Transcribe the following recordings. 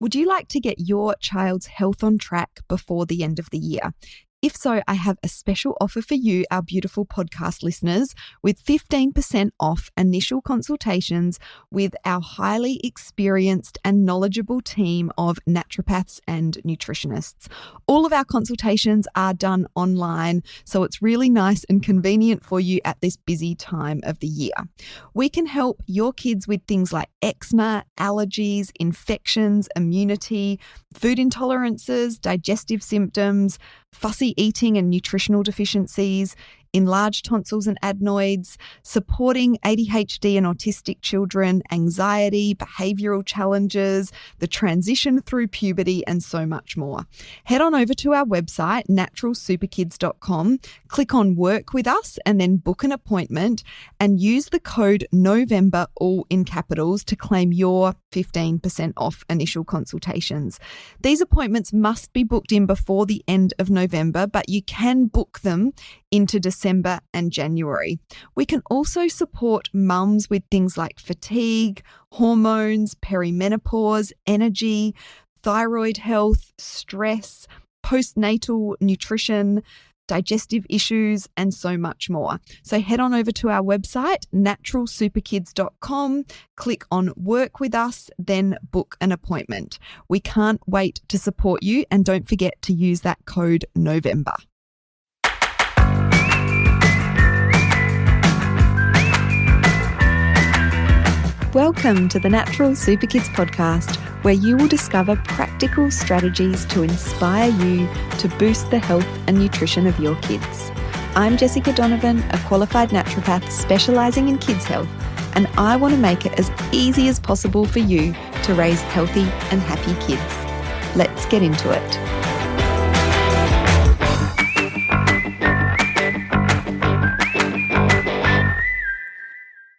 Would you like to get your child's health on track before the end of the year? If so, I have a special offer for you, our beautiful podcast listeners, with 15% off initial consultations with our highly experienced and knowledgeable team of naturopaths and nutritionists. All of our consultations are done online, so it's really nice and convenient for you at this busy time of the year. We can help your kids with things like eczema, allergies, infections, immunity, food intolerances, digestive symptoms, fussy eating and nutritional deficiencies, enlarged tonsils and adenoids, supporting ADHD and autistic children, anxiety, behavioural challenges, the transition through puberty, and so much more. Head on over to our website, naturalsuperkids.com, click on Work With Us, and then book an appointment and use the code NOVEMBER, all in capitals, to claim your 15% off initial consultations. These appointments must be booked in before the end of November, but you can book them into December and January. We can also support mums with things like fatigue, hormones, perimenopause, energy, thyroid health, stress, postnatal nutrition, digestive issues, and so much more. So head on over to our website, naturalsuperkids.com, click on Work With Us, then book an appointment. We can't wait to support you, and don't forget to use that code NOVEMBER. Welcome to the Natural Super Kids podcast, where you will discover practical strategies to inspire you to boost the health and nutrition of your kids. I'm Jessica Donovan, a qualified naturopath specialising in kids' health, and I want to make it as easy as possible for you to raise healthy and happy kids. Let's get into it.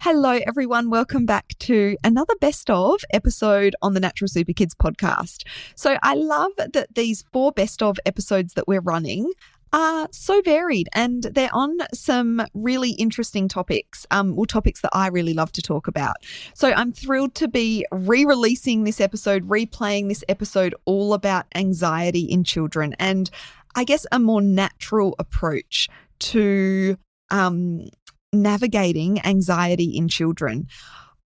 Hello, everyone. Welcome back to another best of episode on the Natural Super Kids podcast. So I love that these 4 best of episodes that we're running are so varied, and they're on some really interesting topics, topics that I really love to talk about. So I'm thrilled to be re-releasing this episode, replaying this episode all about anxiety in children, and I guess a more natural approach to navigating anxiety in children.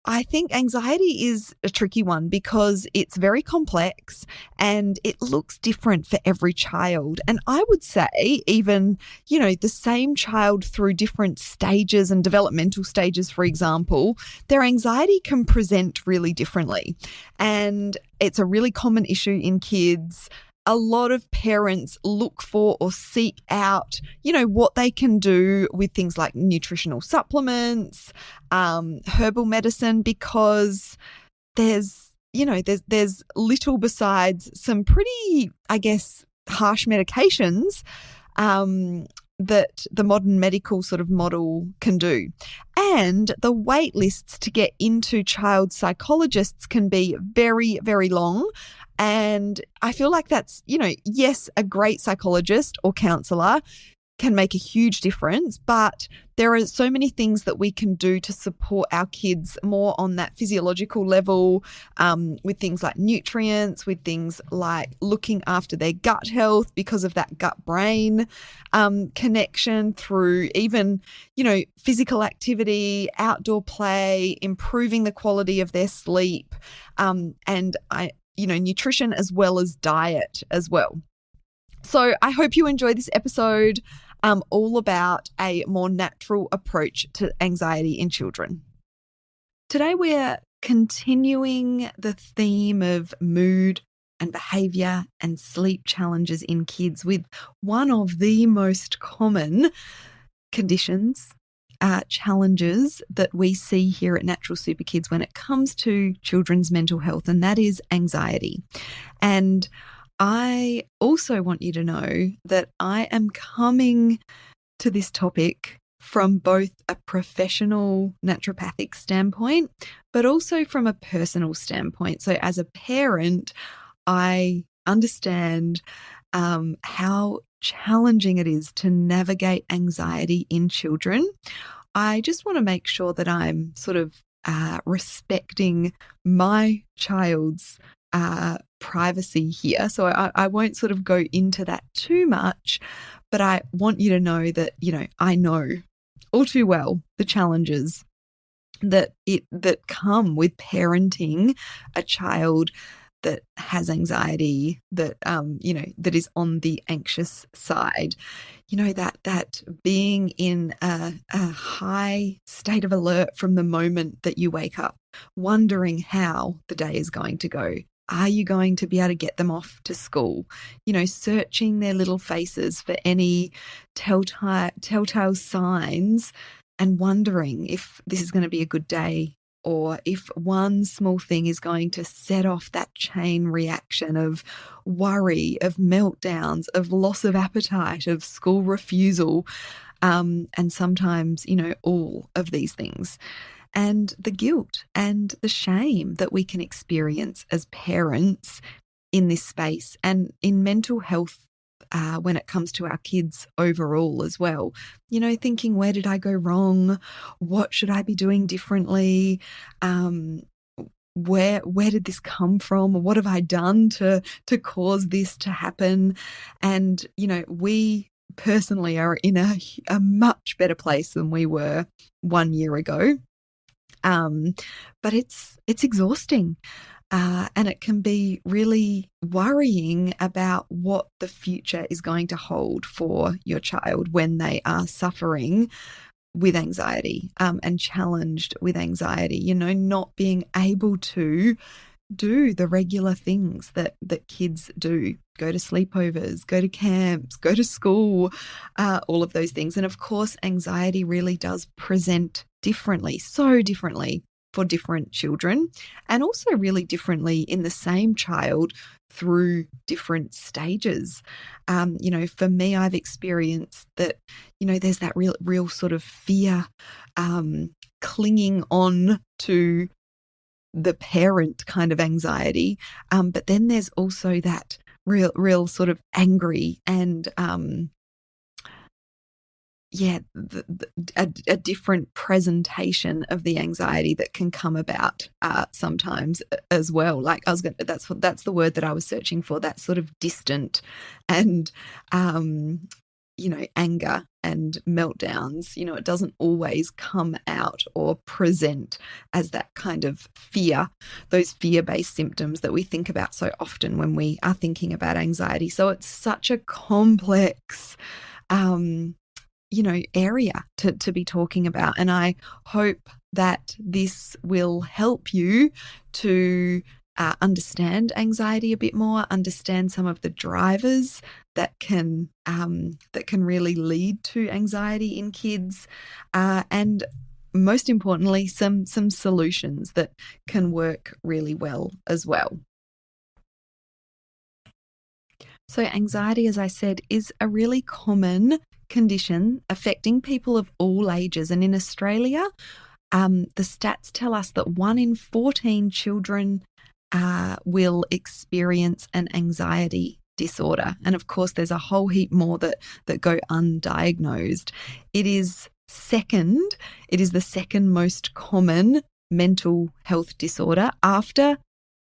I think anxiety is a tricky one because it's very complex and it looks different for every child. And I would say even, the same child through different stages and developmental stages, for example, their anxiety can present really differently. And it's a really common issue in kids. A lot of parents look for or seek out, what they can do with things like nutritional supplements, herbal medicine, because there's little besides some pretty, harsh medications that the modern medical sort of model can do. And the wait lists to get into child psychologists can be very, very long. And I feel like that's, yes, a great psychologist or counsellor can make a huge difference, but there are so many things that we can do to support our kids more on that physiological level, with things like nutrients, with things like looking after their gut health because of that gut-brain connection, through even, physical activity, outdoor play, improving the quality of their sleep, nutrition as well as diet as well. So I hope you enjoy this episode, all about a more natural approach to anxiety in children. Today we're continuing the theme of mood and behaviour and sleep challenges in kids with one of the most common conditions, challenges that we see here at Natural Super Kids when it comes to children's mental health, and that is anxiety. And I also want you to know that I am coming to this topic from both a professional naturopathic standpoint, but also from a personal standpoint. So as a parent, I understand how challenging it is to navigate anxiety in children. I just want to make sure that I'm sort of respecting my child's privacy here, so I won't sort of go into that too much, but I want you to know that, I know all too well the challenges that come with parenting a child that has anxiety, that that is on the anxious side. That being in a high state of alert from the moment that you wake up, wondering how the day is going to go. Are you going to be able to get them off to school? Searching their little faces for any telltale signs and wondering if this is going to be a good day, or if one small thing is going to set off that chain reaction of worry, of meltdowns, of loss of appetite, of school refusal, and sometimes, all of these things. And the guilt and the shame that we can experience as parents in this space and in mental health when it comes to our kids overall as well. Thinking, where did I go wrong? What should I be doing differently? Where did this come from? What have I done to cause this to happen? And, we personally are in a much better place than we were 1 year ago. But it's exhausting. And it can be really worrying about what the future is going to hold for your child when they are suffering with anxiety, and challenged with anxiety, not being able to do the regular things that kids do, go to sleepovers, go to camps, go to school, all of those things. And of course, anxiety really does present differently, so differently for different children, and also really differently in the same child through different stages. For me, I've experienced that, there's that real sort of fear, clinging on to the parent kind of anxiety. But then there's also that real sort of angry and, a different presentation of the anxiety that can come about sometimes as well. Like that's the word that I was searching for. That sort of distant and anger and meltdowns. It doesn't always come out or present as that kind of fear, those fear-based symptoms that we think about so often when we are thinking about anxiety. So it's such a complex area to be talking about. And I hope that this will help you to understand anxiety a bit more, understand some of the drivers that can really lead to anxiety in kids, and most importantly, some solutions that can work really well as well. So anxiety, as I said, is a really common condition affecting people of all ages. And in Australia, the stats tell us that 1 in 14 children will experience an anxiety disorder. And of course, there's a whole heap more that go undiagnosed. It is the second most common mental health disorder after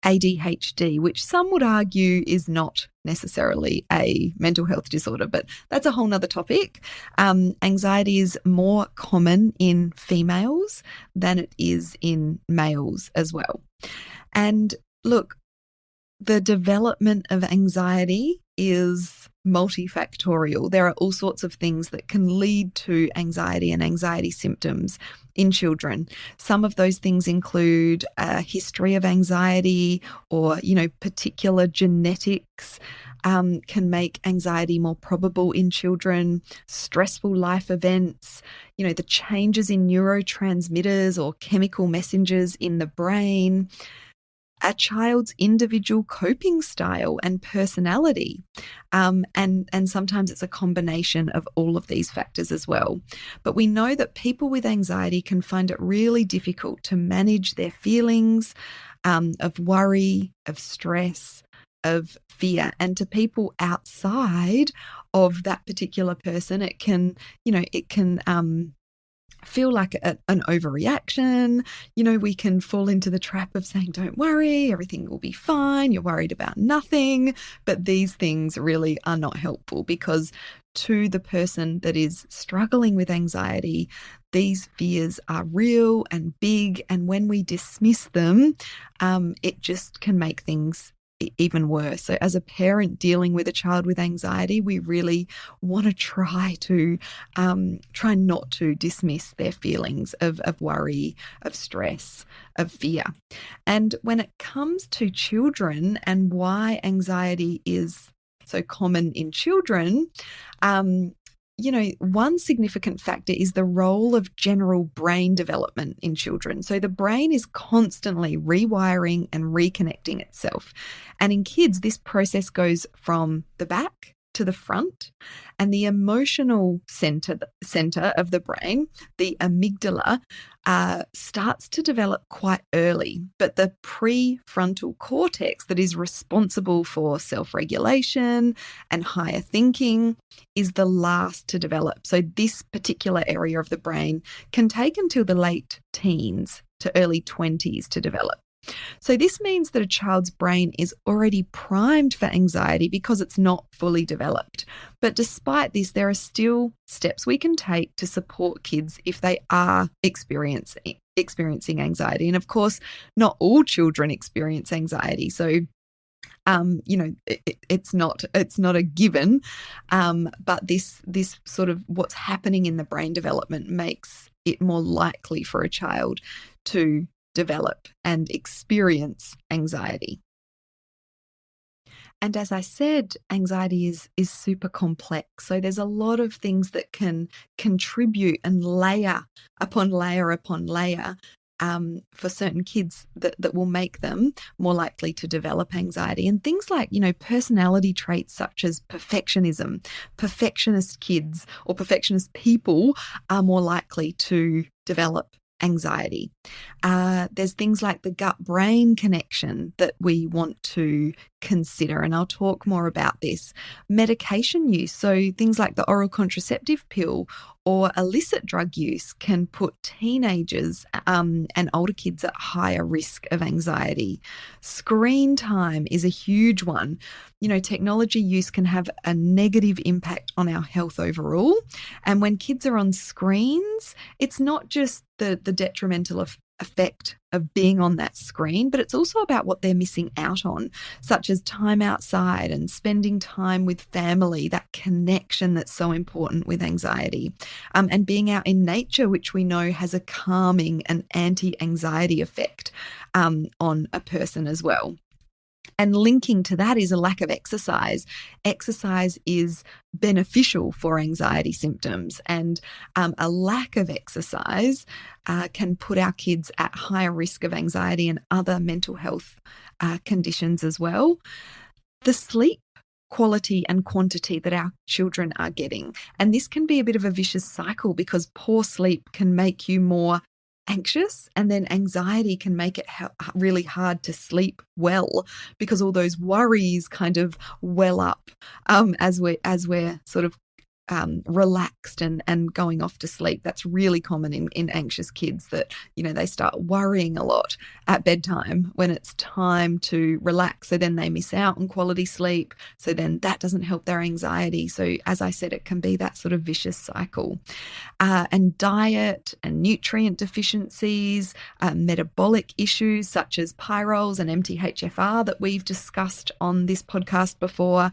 ADHD, which some would argue is not necessarily a mental health disorder, but that's a whole nother topic. Anxiety is more common in females than it is in males as well. And look, the development of anxiety is multifactorial. There are all sorts of things that can lead to anxiety and anxiety symptoms in children. Some of those things include a history of anxiety or, particular genetics can make anxiety more probable in children, stressful life events, the changes in neurotransmitters or chemical messengers in the brain, a child's individual coping style and personality. And sometimes it's a combination of all of these factors as well. But we know that people with anxiety can find it really difficult to manage their feelings of worry, of stress, of fear. And to people outside of that particular person, it can feel like an overreaction. We can fall into the trap of saying, don't worry, everything will be fine. You're worried about nothing. But these things really are not helpful, because to the person that is struggling with anxiety, these fears are real and big. And when we dismiss them, it just can make things even worse. So as a parent dealing with a child with anxiety, we really want to try not to dismiss their feelings of worry, of stress, of fear. And when it comes to children and why anxiety is so common in children, one significant factor is the role of general brain development in children. So the brain is constantly rewiring and reconnecting itself. And in kids, this process goes from the back to the front, and the emotional center of the brain, the amygdala, starts to develop quite early. But the prefrontal cortex that is responsible for self-regulation and higher thinking is the last to develop. So this particular area of the brain can take until the late teens to early 20s to develop. So this means that a child's brain is already primed for anxiety because it's not fully developed. But despite this, there are still steps we can take to support kids if they are experiencing anxiety. And of course, not all children experience anxiety. So it's not a given, but this sort of what's happening in the brain development makes it more likely for a child to develop and experience anxiety. And as I said, anxiety is super complex. So there's a lot of things that can contribute and layer upon layer upon layer for certain kids that will make them more likely to develop anxiety. And things like, personality traits such as perfectionism. Perfectionist kids or perfectionist people are more likely to develop anxiety. There's things like the gut-brain connection that we want to consider, and I'll talk more about this. Medication use, so things like the oral contraceptive pill or illicit drug use can put teenagers and older kids at higher risk of anxiety. Screen time is a huge one. Technology use can have a negative impact on our health overall. And when kids are on screens, it's not just the detrimental effect of being on that screen, but it's also about what they're missing out on, such as time outside and spending time with family, that connection that's so important with anxiety, and being out in nature, which we know has a calming and anti-anxiety effect on a person as well. And linking to that is a lack of exercise. Exercise is beneficial for anxiety symptoms, and a lack of exercise can put our kids at higher risk of anxiety and other mental health conditions as well. The sleep quality and quantity that our children are getting. And this can be a bit of a vicious cycle, because poor sleep can make you more anxious, and then anxiety can make it really hard to sleep well, because all those worries kind of well up as we're sort of relaxed and going off to sleep. That's really common in anxious kids, that they start worrying a lot at bedtime when it's time to relax, so then they miss out on quality sleep, so then that doesn't help their anxiety. So as I said, it can be that sort of vicious cycle. And diet and nutrient deficiencies, metabolic issues such as pyrroles and MTHFR that we've discussed on this podcast before,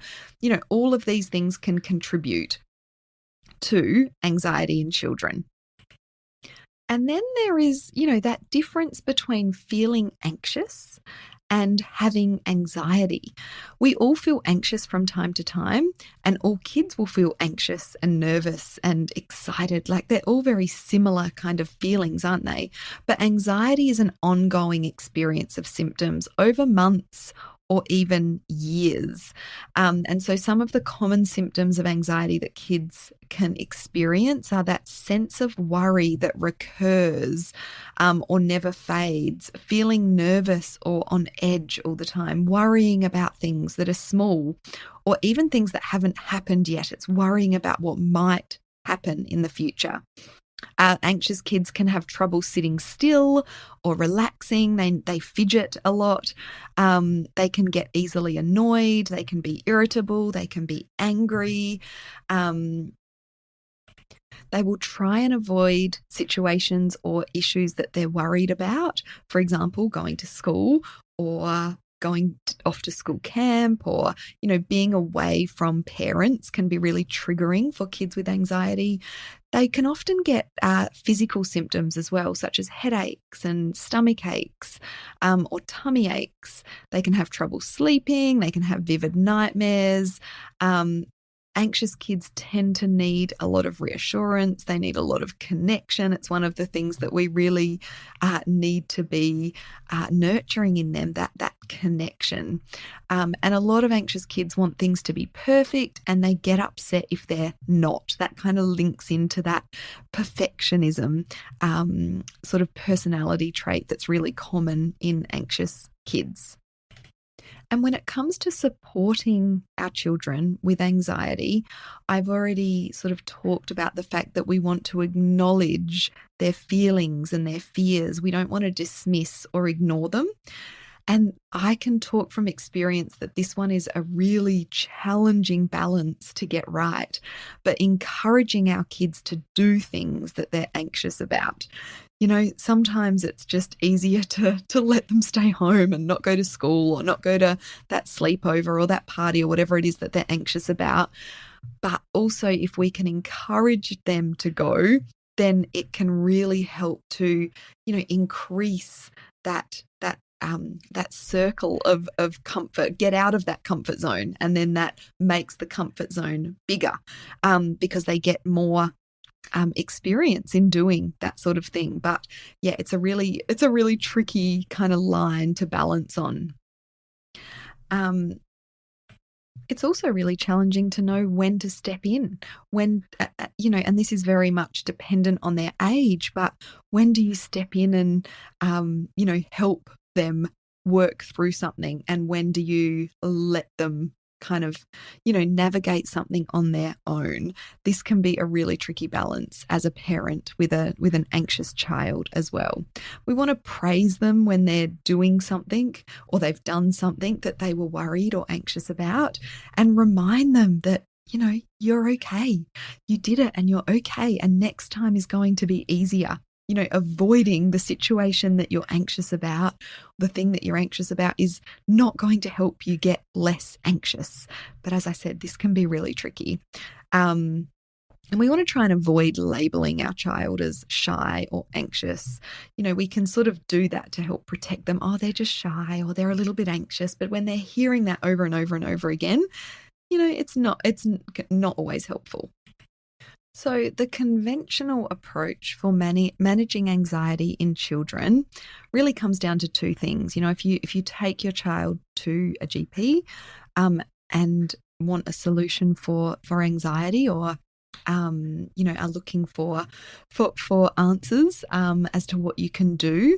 all of these things can contribute to anxiety in children. And then there is, that difference between feeling anxious and having anxiety. We all feel anxious from time to time, and all kids will feel anxious and nervous and excited. Like, they're all very similar kind of feelings, aren't they? But anxiety is an ongoing experience of symptoms over months or even years. And so some of the common symptoms of anxiety that kids can experience are that sense of worry that recurs or never fades, feeling nervous or on edge all the time, worrying about things that are small or even things that haven't happened yet. It's worrying about what might happen in the future. Anxious kids can have trouble sitting still or relaxing. They fidget a lot. They can get easily annoyed. They can be irritable. They can be angry. They will try and avoid situations or issues that they're worried about. For example, going to school or going off to school camp, or, being away from parents can be really triggering for kids with anxiety. They can often get physical symptoms as well, such as headaches and stomach aches, or tummy aches. They can have trouble sleeping. They can have vivid nightmares. Anxious kids tend to need a lot of reassurance. They need a lot of connection. It's one of the things that we really need to be nurturing in them, that connection. And a lot of anxious kids want things to be perfect, and they get upset if they're not. That kind of links into that perfectionism sort of personality trait that's really common in anxious kids. And when it comes to supporting our children with anxiety, I've already sort of talked about the fact that we want to acknowledge their feelings and their fears. We don't want to dismiss or ignore them. And I can talk from experience that this one is a really challenging balance to get right, but encouraging our kids to do things that they're anxious about. Sometimes it's just easier to let them stay home and not go to school, or not go to that sleepover or that party or whatever it is that they're anxious about. But also, if we can encourage them to go, then it can really help to, increase that circle of comfort, get out of that comfort zone. And then that makes the comfort zone bigger, because they get more experience in doing that sort of thing. But yeah, it's a really tricky kind of line to balance on. It's also really challenging to know when to step in, when, and this is very much dependent on their age, but when do you step in and, help them work through something, and when do you let them kind of, navigate something on their own? This can be a really tricky balance as a parent with an anxious child as well. We want to praise them when they're doing something or they've done something that they were worried or anxious about, and remind them that, you're okay. You did it and you're okay. And next time is going to be easier. Avoiding the situation that you're anxious about, the thing that you're anxious about, is not going to help you get less anxious. But as I said, this can be really tricky. And we want to try and avoid labeling our child as shy or anxious. We can sort of do that to help protect them. Oh, they're just shy, or they're a little bit anxious. But when they're hearing that over and over and over again, it's not always helpful. So the conventional approach for managing anxiety in children really comes down to two things. If you take your child to a GP and want a solution for anxiety, or are looking for answers as to what you can do,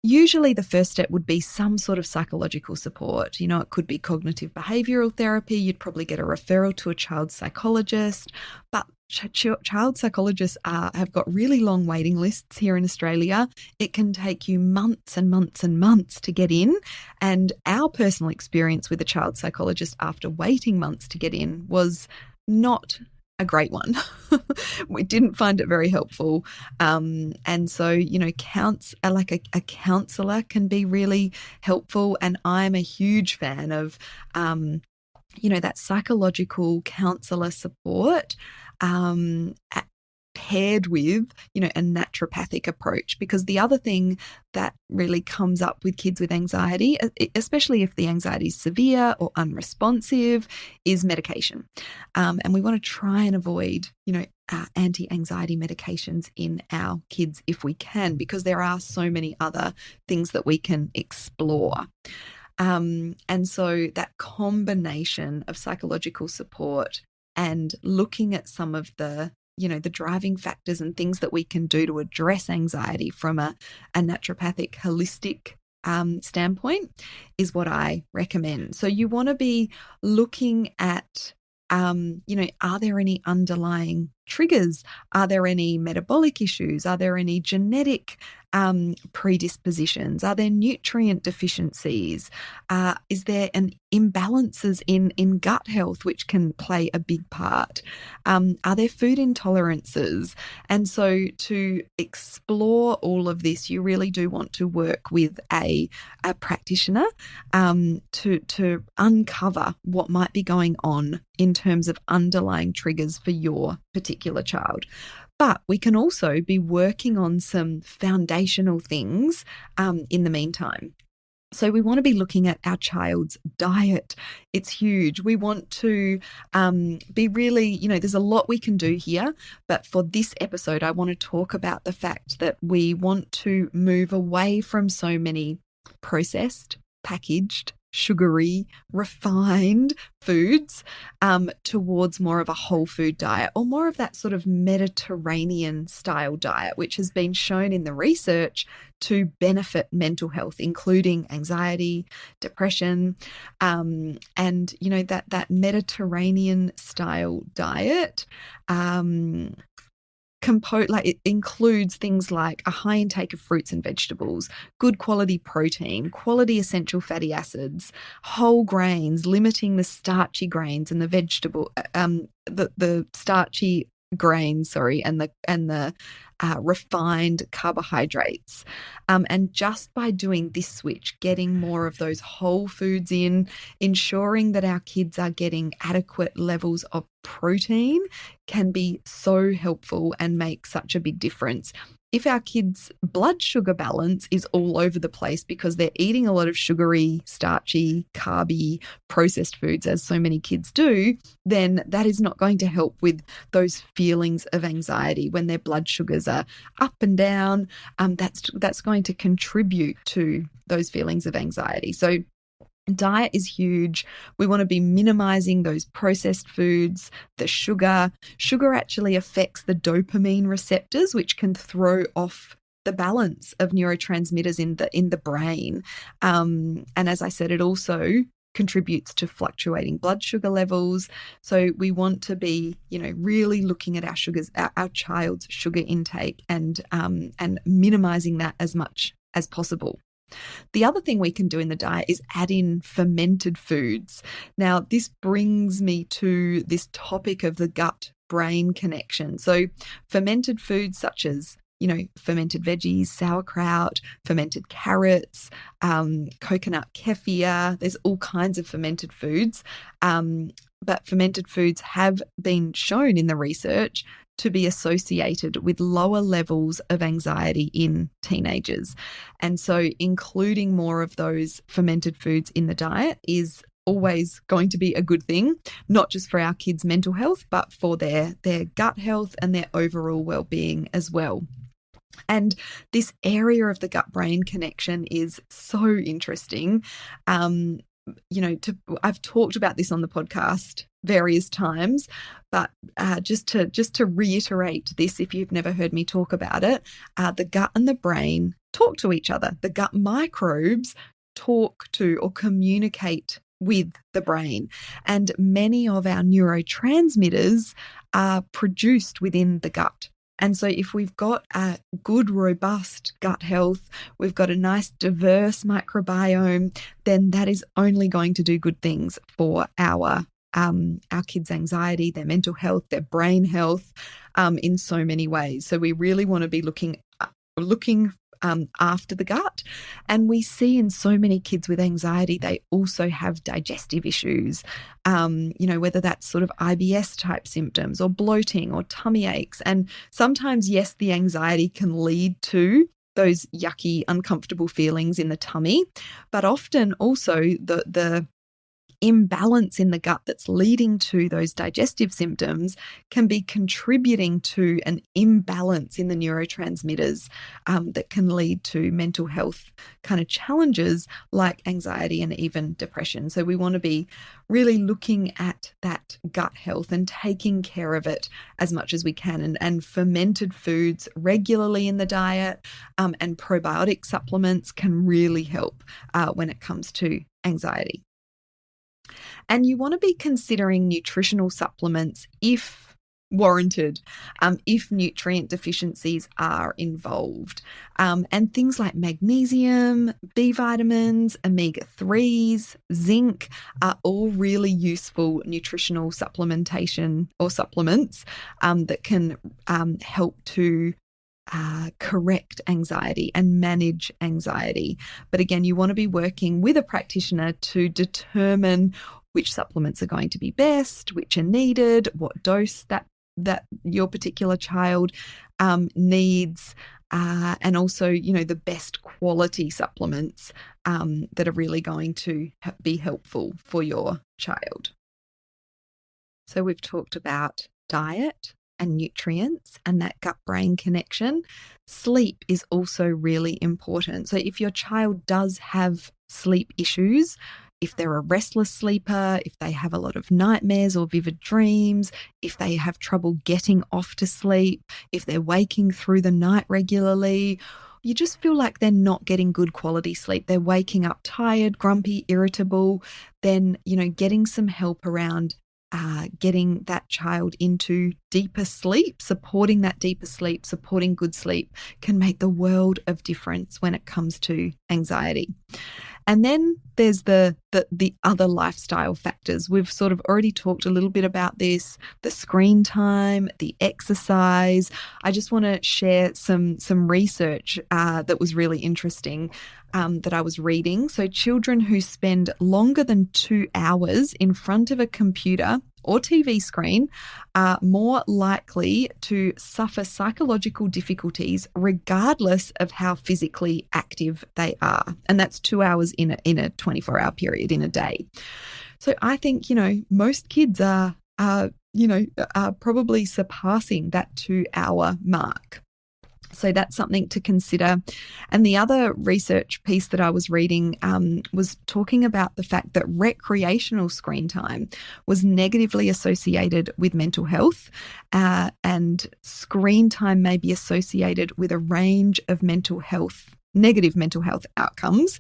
usually the first step would be some sort of psychological support. It could be cognitive behavioral therapy. You'd probably get a referral to a child psychologist, but child psychologists have got really long waiting lists here in Australia. It can take you months and months and months to get in. And our personal experience with a child psychologist after waiting months to get in was not a great one. We didn't find it very helpful. And so, a counsellor can be really helpful. And I'm a huge fan of, that psychological counsellor support paired with, a naturopathic approach. Because the other thing that really comes up with kids with anxiety, especially if the anxiety is severe or unresponsive, is medication. And we want to try and avoid, anti-anxiety medications in our kids if we can, because there are so many other things that we can explore. And so that combination of psychological support and looking at some of the driving factors and things that we can do to address anxiety from a naturopathic, holistic standpoint is what I recommend. So you want to be looking at Are there any underlying triggers? Are there any metabolic issues? Are there any genetic predispositions? Are there nutrient deficiencies? Is there an imbalances in gut health, which can play a big part? Are there food intolerances? And so to explore all of this, you really do want to work with a practitioner to uncover what might be going on in terms of underlying triggers for your particular child. But we can also be working on some foundational things in the meantime. So we want to be looking at our child's diet. It's huge. We want to be really, there's a lot we can do here. But for this episode, I want to talk about the fact that we want to move away from so many processed, packaged, sugary, refined foods towards more of a whole food diet, or more of that sort of Mediterranean style diet, which has been shown in the research to benefit mental health, including anxiety, depression, and that Mediterranean style diet it includes things like a high intake of fruits and vegetables, good quality protein, quality essential fatty acids, whole grains, limiting the starchy grains and the starchy grains, and the refined carbohydrates. And just by doing this switch, getting more of those whole foods in, ensuring that our kids are getting adequate levels of protein can be so helpful and make such a big difference. If our kids' blood sugar balance is all over the place because they're eating a lot of sugary, starchy, carby, processed foods, as so many kids do, then that is not going to help with those feelings of anxiety when their blood sugars are up and down. That's going to contribute to those feelings of anxiety. So diet is huge. We want to be minimizing those processed foods, the sugar. Sugar actually affects the dopamine receptors, which can throw off the balance of neurotransmitters in the brain. And as I said, it also contributes to fluctuating blood sugar levels. So we want to be, really looking at our sugars, our child's sugar intake, and minimizing that as much as possible. The other thing we can do in the diet is add in fermented foods. Now, this brings me to this topic of the gut-brain connection. So fermented foods such as, fermented veggies, sauerkraut, fermented carrots, coconut kefir, there's all kinds of fermented foods. But fermented foods have been shown in the research to be associated with lower levels of anxiety in teenagers. And so including more of those fermented foods in the diet is always going to be a good thing, not just for our kids' mental health, but for their gut health and their overall well-being as well. And this area of the gut-brain connection is so interesting. I've talked about this on the podcast various times, but just to reiterate this, if you've never heard me talk about it, the gut and the brain talk to each other. The gut microbes talk to or communicate with the brain, and many of our neurotransmitters are produced within the gut. And so if we've got a good, robust gut health, we've got a nice, diverse microbiome, then that is only going to do good things for our kids' anxiety, their mental health, their brain health, in so many ways. So we really want to be looking after the gut. And we see in so many kids with anxiety, they also have digestive issues, whether that's sort of IBS type symptoms or bloating or tummy aches. And sometimes, yes, the anxiety can lead to those yucky, uncomfortable feelings in the tummy, but often also the imbalance in the gut that's leading to those digestive symptoms can be contributing to an imbalance in the neurotransmitters that can lead to mental health kind of challenges like anxiety and even depression. So we want to be really looking at that gut health and taking care of it as much as we can, and fermented foods regularly in the diet and probiotic supplements can really help when it comes to anxiety. And you want to be considering nutritional supplements if warranted, if nutrient deficiencies are involved. And things like magnesium, B vitamins, omega-3s, zinc are all really useful nutritional supplementation or supplements that can help to correct anxiety and manage anxiety. But again, you want to be working with a practitioner to determine which supplements are going to be best, which are needed, what dose that your particular child needs, and also, the best quality supplements that are really going to be helpful for your child. So we've talked about diet and nutrients and that gut-brain connection. Sleep is also really important. So if your child does have sleep issues, if they're a restless sleeper, if they have a lot of nightmares or vivid dreams, if they have trouble getting off to sleep, if they're waking through the night regularly, you just feel like they're not getting good quality sleep, they're waking up tired, grumpy, irritable, then, getting some help around getting that child into deeper sleep, supporting that deeper sleep, supporting good sleep can make the world of difference when it comes to anxiety. And then there's the other lifestyle factors. We've sort of already talked a little bit about this, the screen time, the exercise. I just want to share some research that was really interesting that I was reading. So children who spend longer than 2 hours in front of a computer or TV screen are more likely to suffer psychological difficulties regardless of how physically active they are. And that's 2 hours in a 24-hour period in a day. So I think, most kids are probably surpassing that 2-hour mark. So that's something to consider. And the other research piece that I was reading was talking about the fact that recreational screen time was negatively associated with mental health, and screen time may be associated with a range of negative mental health outcomes,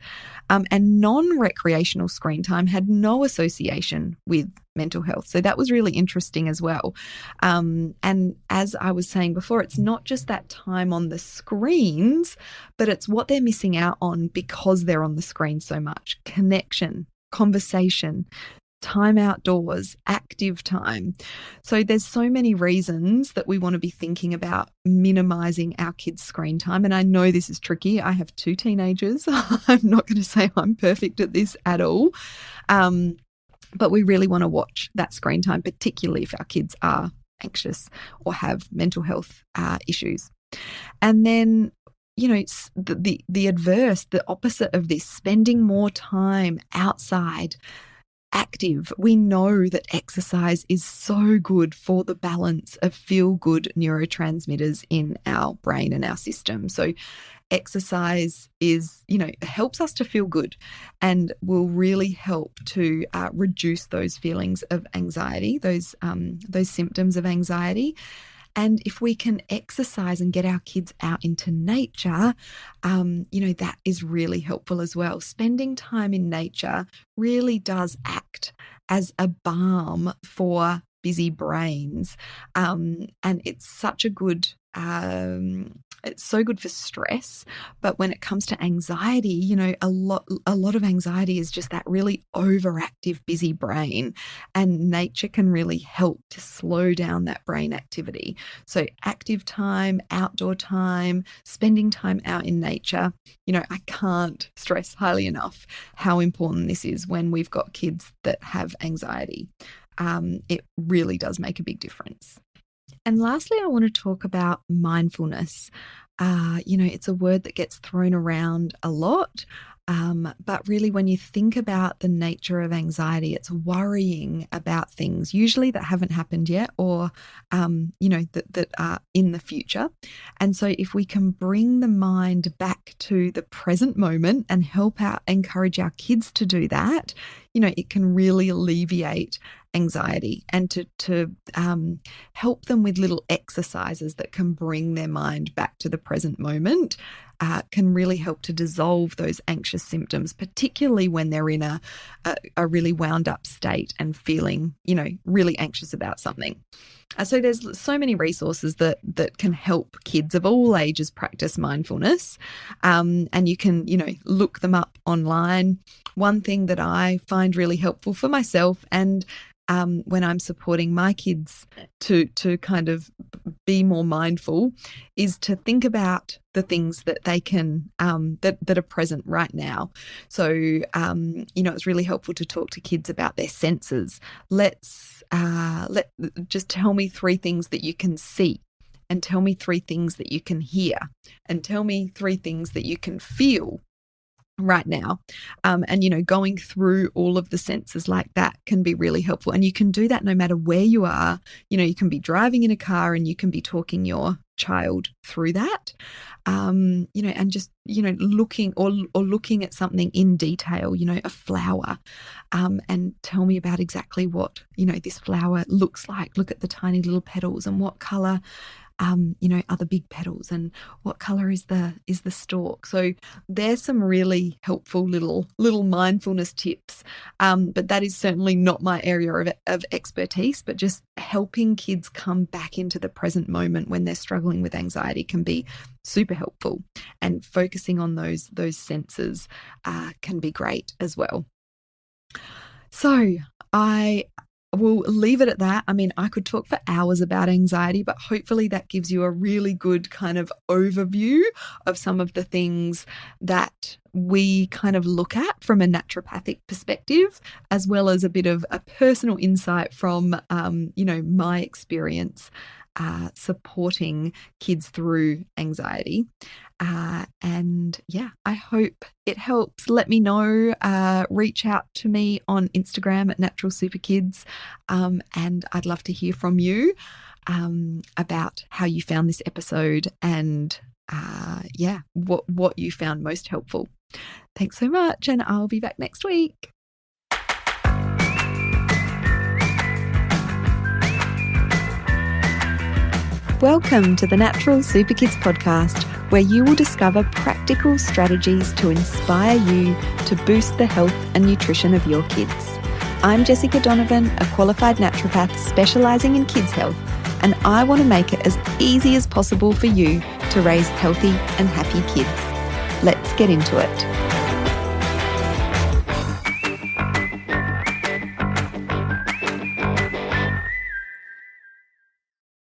and non-recreational screen time had no association with mental health. So that was really interesting as well. And as I was saying before, it's not just that time on the screens, but it's what they're missing out on because they're on the screen so much. Connection, conversation, time outdoors, active time. So there's so many reasons that we want to be thinking about minimizing our kids' screen time. And I know this is tricky. I have 2 teenagers. I'm not going to say I'm perfect at this at all. But we really want to watch that screen time, particularly if our kids are anxious or have mental health issues. And then, the adverse, the opposite of this, spending more time outside, active. We know that exercise is so good for the balance of feel-good neurotransmitters in our brain and our system. So exercise helps us to feel good and will really help to reduce those feelings of anxiety, those symptoms of anxiety. And if we can exercise and get our kids out into nature, that is really helpful as well. Spending time in nature really does act as a balm for busy brains. And it's such a good, it's so good for stress. But when it comes to anxiety, a lot of anxiety is just that really overactive, busy brain. And nature can really help to slow down that brain activity. So active time, outdoor time, spending time out in nature, I can't stress highly enough how important this is when we've got kids that have anxiety. It really does make a big difference. And lastly, I want to talk about mindfulness. It's a word that gets thrown around a lot, but really when you think about the nature of anxiety, it's worrying about things usually that haven't happened yet or, that are in the future. And so if we can bring the mind back to the present moment and encourage our kids to do that, it can really alleviate anxiety and to help them with little exercises that can bring their mind back to the present moment. can really help to dissolve those anxious symptoms, particularly when they're in a really wound up state and feeling, really anxious about something. So there's so many resources that can help kids of all ages practice mindfulness, and you can, look them up online. One thing that I find really helpful for myself and when I'm supporting my kids to kind of be more mindful is to think about the things that they can that are present right now. So it's really helpful to talk to kids about their senses. Just tell me 3 things that you can see, and tell me 3 things that you can hear, and tell me 3 things that you can feel right now. And going through all of the senses like that can be really helpful. And you can do that no matter where you are. You can be driving in a car and you can be talking your child through that, and just, looking or looking at something in detail, a flower, and tell me about exactly what, this flower looks like. Look at the tiny little petals and what color are the big petals, and what color is the stalk. So there's some really helpful little mindfulness tips, but that is certainly not my area of expertise. But just helping kids come back into the present moment when they're struggling with anxiety can be super helpful, and focusing on those senses can be great as well. So I will leave it at that. I mean, I could talk for hours about anxiety, but hopefully that gives you a really good kind of overview of some of the things that we kind of look at from a naturopathic perspective, as well as a bit of a personal insight from, my experience supporting kids through anxiety. I hope it helps. Let me know. Reach out to me on Instagram at Natural Super Kids, and I'd love to hear from you about how you found this episode and what you found most helpful. Thanks so much, and I'll be back next week. Welcome to the Natural Super Kids podcast, where you will discover practical strategies to inspire you to boost the health and nutrition of your kids. I'm Jessica Donovan, a qualified naturopath specialising in kids' health, and I want to make it as easy as possible for you to raise healthy and happy kids. Let's get into it.